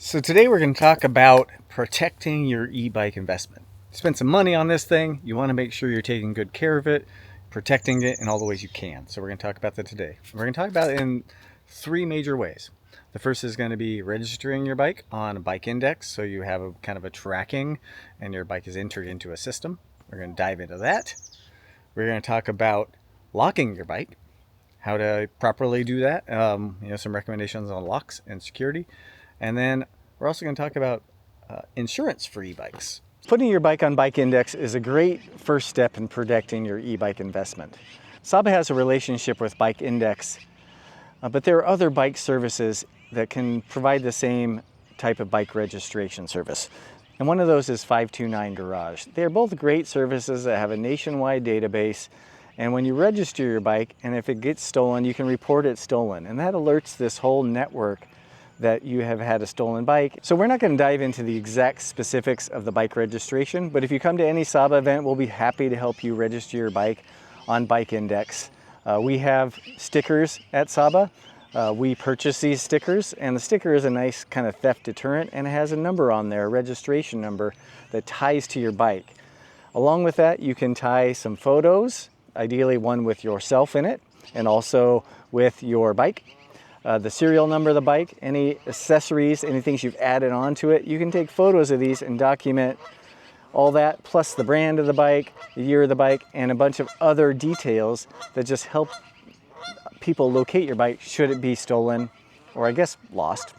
So today we're going to talk about protecting your e-bike investment. Spend some money on this thing. You want to make sure you're taking good care of it, protecting it in all the ways you can. So we're going to talk about that today. We're going to talk about it in three major ways. The first is going to be registering your bike on a bike index, so you have a kind of a tracking and your bike is entered into a system. We're going to dive into that. We're going to talk about locking your bike, how to properly do that, some recommendations on locks and security. And then we're also going to talk about insurance for e-bikes. Putting your bike on Bike Index is a great first step in protecting your e-bike investment. Saba has a relationship with Bike Index, but there are other bike services that can provide the same type of bike registration service. And one of those is 529 Garage. They're both great services that have a nationwide database. And when you register your bike, and if it gets stolen, you can report it stolen. And that alerts this whole network that you have had a stolen bike. So we're not going to dive into the exact specifics of the bike registration, but if you come to any Saba event, we'll be happy to help you register your bike on Bike Index. We have stickers at Saba. We purchase these stickers, and the sticker is a nice kind of theft deterrent, and it has a number on there, a registration number that ties to your bike. Along with that, you can tie some photos, ideally one with yourself in it, and also with your bike. The serial number of the bike, any accessories, any things you've added onto it. You can take photos of these and document all that, plus the brand of the bike, the year of the bike, and a bunch of other details that just help people locate your bike should it be stolen, or I guess lost.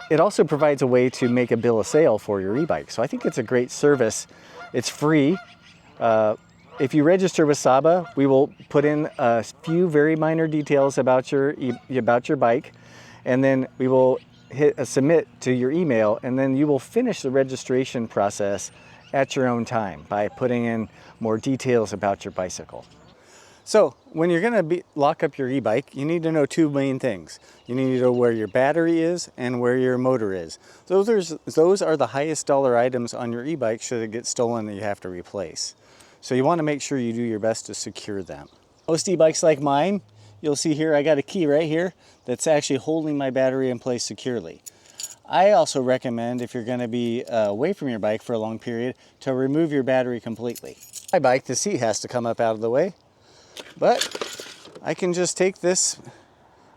It also provides a way to make a bill of sale for your e-bike. So I think it's a great service. It's free. If you register with Saba, we will put in a few very minor details about your bike, and then we will hit a submit to your email, and then you will finish the registration process at your own time by putting in more details about your bicycle. So when you're going to lock up your e-bike, you need to know two main things. You need to know where your battery is and where your motor is. Those are the highest dollar items on your e-bike should it get stolen that you have to replace. So you want to make sure you do your best to secure them. Most e-bikes like mine, you'll see here I got a key right here that's actually holding my battery in place securely. I also recommend, if you're going to be away from your bike for a long period, to remove your battery completely. My bike, the seat has to come up out of the way, but I can just take this.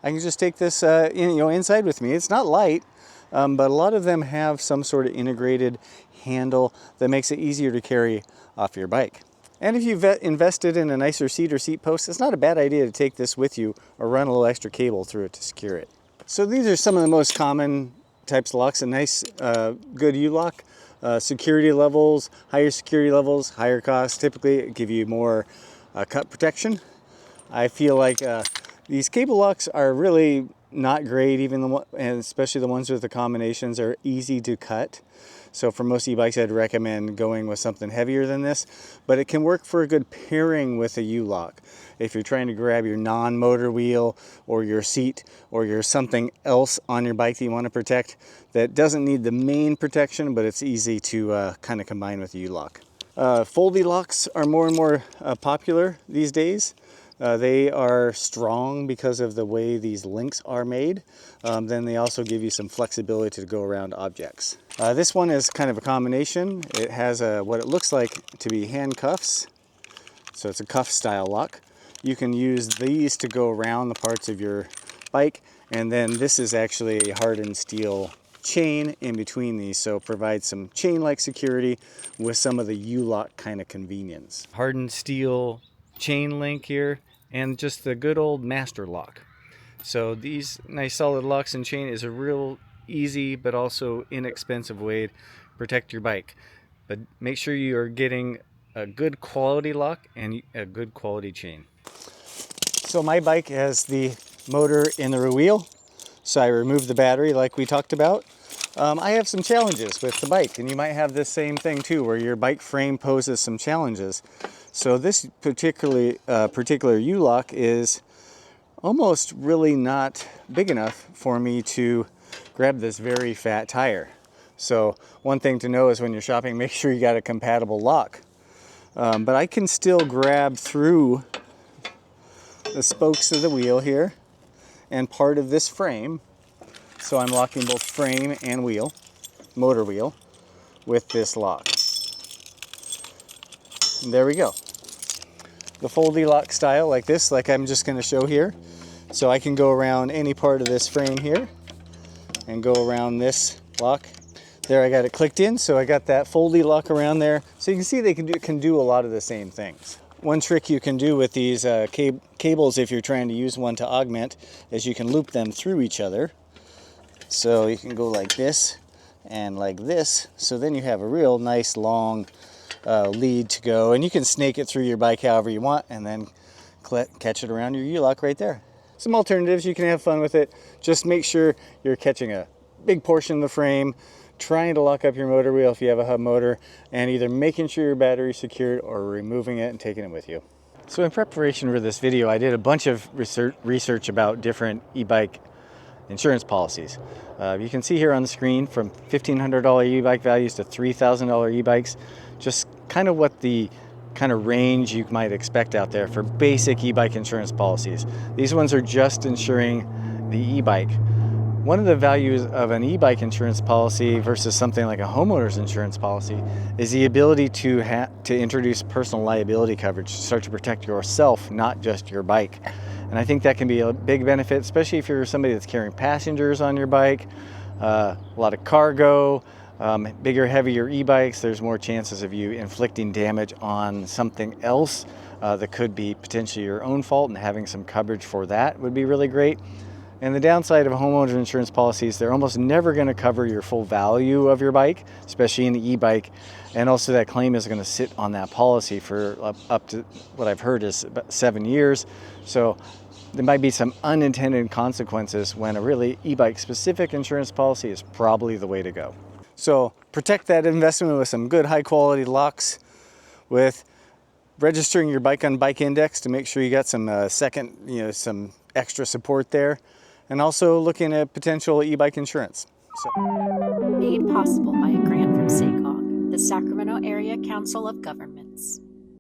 Inside with me. It's not light, but a lot of them have some sort of integrated handle that makes it easier to carry off your bike. And if you've invested in a nicer seat or seat post, it's not a bad idea to take this with you or run a little extra cable through it to secure it. So these are some of the most common types of locks. A nice, good U-lock. Security levels, higher security levels, higher cost, typically give you more cut protection. I feel like these cable locks are really not great, and especially the ones with the combinations are easy to cut. So for most e-bikes, I'd recommend going with something heavier than this, but it can work for a good pairing with a U-lock. If you're trying to grab your non-motor wheel or your seat or your something else on your bike that you want to protect that doesn't need the main protection, but it's easy to kind of combine with a U-lock. Foldy locks are more and more popular these days. They are strong because of the way these links are made. Then they also give you some flexibility to go around objects. This one is kind of a combination. It has what it looks like to be handcuffs. So it's a cuff style lock. You can use these to go around the parts of your bike. And then this is actually a hardened steel chain in between these, so it provides some chain-like security with some of the U-lock kind of convenience. Hardened steel chain link here, and just the good old master lock. So these nice solid locks and chain is a real easy but also inexpensive way to protect your bike. But make sure you are getting a good quality lock and a good quality chain. So my bike has the motor in the rear wheel, so I removed the battery like we talked about. I have some challenges with the bike, and you might have this same thing too, where your bike frame poses some challenges. So this particular U-lock is almost really not big enough for me to grab this very fat tire. So one thing to know is when you're shopping, make sure you got a compatible lock. But I can still grab through the spokes of the wheel here and part of this frame So I'm locking both frame and wheel, motor wheel, with this lock. And there we go. The foldy lock style like this, like I'm just going to show here. So I can go around any part of this frame here and go around this lock. There, I got it clicked in, so I got that foldy lock around there. So you can see they can do a lot of the same things. One trick you can do with these cables, if you're trying to use one to augment, is you can loop them through each other. So you can go like this and like this. So then you have a real nice long lead to go, and you can snake it through your bike however you want, and then catch it around your U-lock right there. Some alternatives, you can have fun with it. Just make sure you're catching a big portion of the frame, trying to lock up your motor wheel if you have a hub motor, and either making sure your battery's secured or removing it and taking it with you. So in preparation for this video, I did a bunch of research about different e-bike insurance policies. You can see here on the screen from $1,500 e-bike values to $3,000 e-bikes, just kind of what the kind of range you might expect out there for basic e-bike insurance policies. These ones are just insuring the e-bike. One of the values of an e-bike insurance policy versus something like a homeowner's insurance policy is the ability to introduce personal liability coverage to start to protect yourself, not just your bike. And I think that can be a big benefit, especially if you're somebody that's carrying passengers on your bike, a lot of cargo, bigger, heavier e-bikes. There's more chances of you inflicting damage on something else that could be potentially your own fault, and having some coverage for that would be really great. And the downside of homeowner insurance policies, they're almost never going to cover your full value of your bike, especially in the e-bike. And also that claim is going to sit on that policy for up to what I've heard is about 7 years. So there might be some unintended consequences when a really e-bike specific insurance policy is probably the way to go. So protect that investment with some good high quality locks, with registering your bike on Bike Index to make sure you got some some extra support there, and also looking at potential e-bike insurance. Made possible by a grant from SACOG, the Sacramento Area Council of Governments.